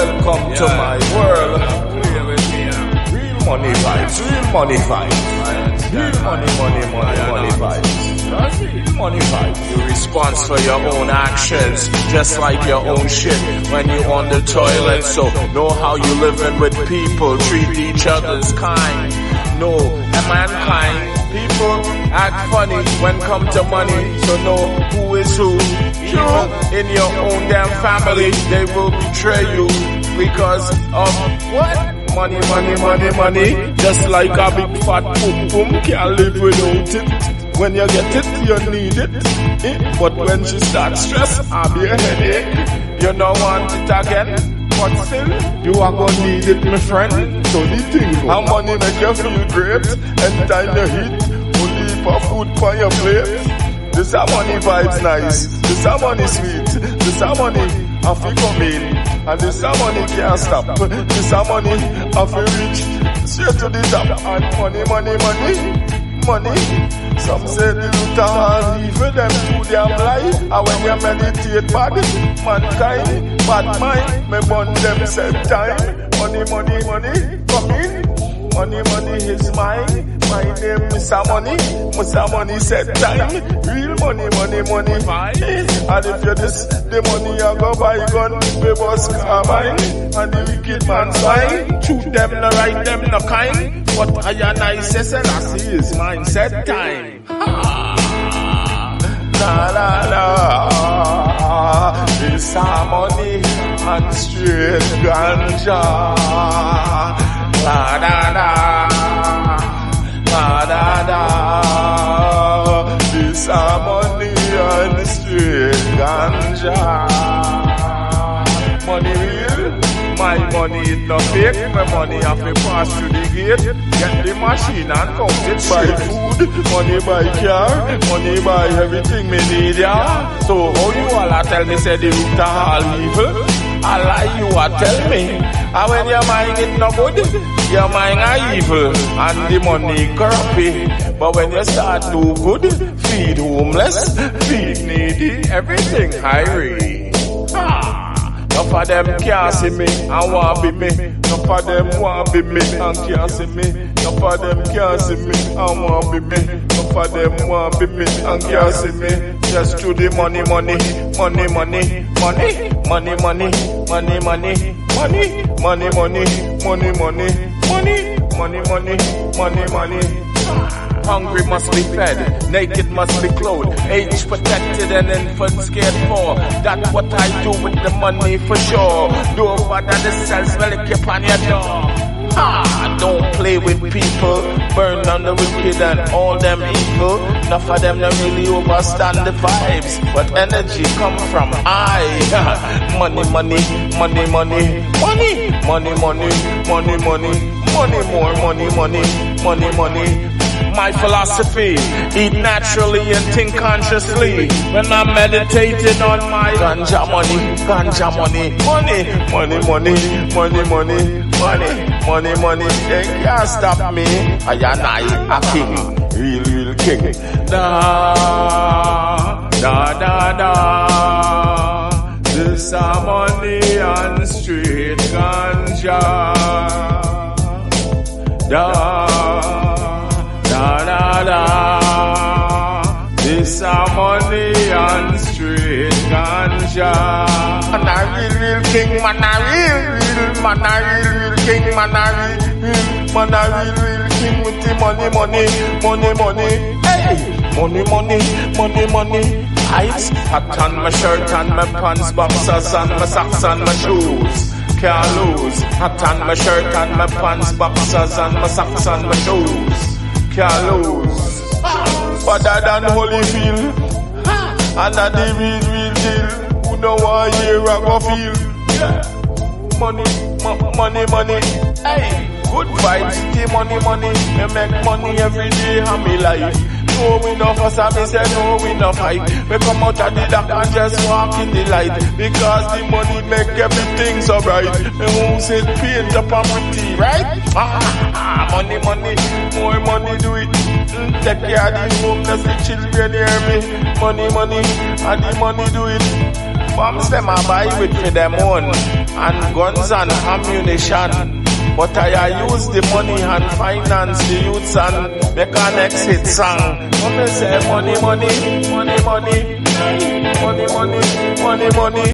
Welcome to my world. Real money vibes, real money vibes. Real money vibes. Real money vibes. You respond for your own actions, just like your own shit when you on the toilet. So know how you living with people, treat each other's kind. No, a mankind. People act funny when come to money, so know who is who. Even in your own damn family, they will betray you because of what? Money. Just like a big fat boom boom, can't live without it. When you get it, you need it. But when she starts stress, I'll be a headache. You don't want it again. But still, you are gonna need it, my friend. So the thing, how money make you feel great. Anytime you eat, only for food for your plate. This a money vibes nice. This a money sweet. This a money I feel come in. And this a money can't stop. This a money I feel reach straight to the top. And money. Some say the root of all evil, them too damn lie. And when you meditate bad, mankind, bad mind, me burn them same time. Money, come in. Money is mine. My name is Money. Mr. Money said time. Real money. And if you this, the money you go buy gun, we bust carbine. And the wicked man's fine. Shoot them, no right, them no kind. But I and I say, Selassie is mine, said time. La. This money and straight ganja. La. This money and straight ganja. Money real. My money is not fake, my money have to pass through the gate. Get the machine and count it. Buy food, money buy car, money buy everything me need, yeah. So how you all tell me say the root of all evil? I lie you all tell me. And when your mind is not good, your mind are evil and the money corrupt. But when you start do good, feed homeless, feed needy, everything high. Enough of them can't see me and want be me. Enough of them want be me and can't see me. Enough of them can't see me and want be me. Enough of them want be me and can't see me. Just to the money. Hungry must be fed, naked must be clothed, age protected and infants cared for. That's what I do with the money for sure. Do bother the cells, well it keep on your door. Don't play with people, burn down the wicked and all them evil. Enough of them don't really overstand the vibes, but energy come from I. Money, more money. My philosophy, eat naturally and think consciously. When I'm meditating on my ganja money. They can't stop me. I and I, a king, real king. Da. This a money and straight ganja. Da. This a money and straight ganja. Man a real king, man a real king, man a real king with the money. Hey, money. Ice, hat on my shirt and my pants, boxers and my socks and my shoes. Can't lose. Hat on my shirt and my pants, boxers and my socks and my shoes. Can't lose. Better than Holyfield. And that the real deal. Who know what year I go feel? Yeah. Money. Hey, good vibes, the money. Me make money every day of my life. No we no fuss and me say no we no fight. Me come out of the dark and just walk in the light. Because the money make everything so bright. Me won't say paint up and pretty, right? Money, more money do it. Take care of the homeless, the children hear me. Money, and the money do it. Bombs them I buy with for them own, and guns and ammunition. But I use the money and finance the youths and make an exit song. When they say money, money, money, money, money, money, money, money.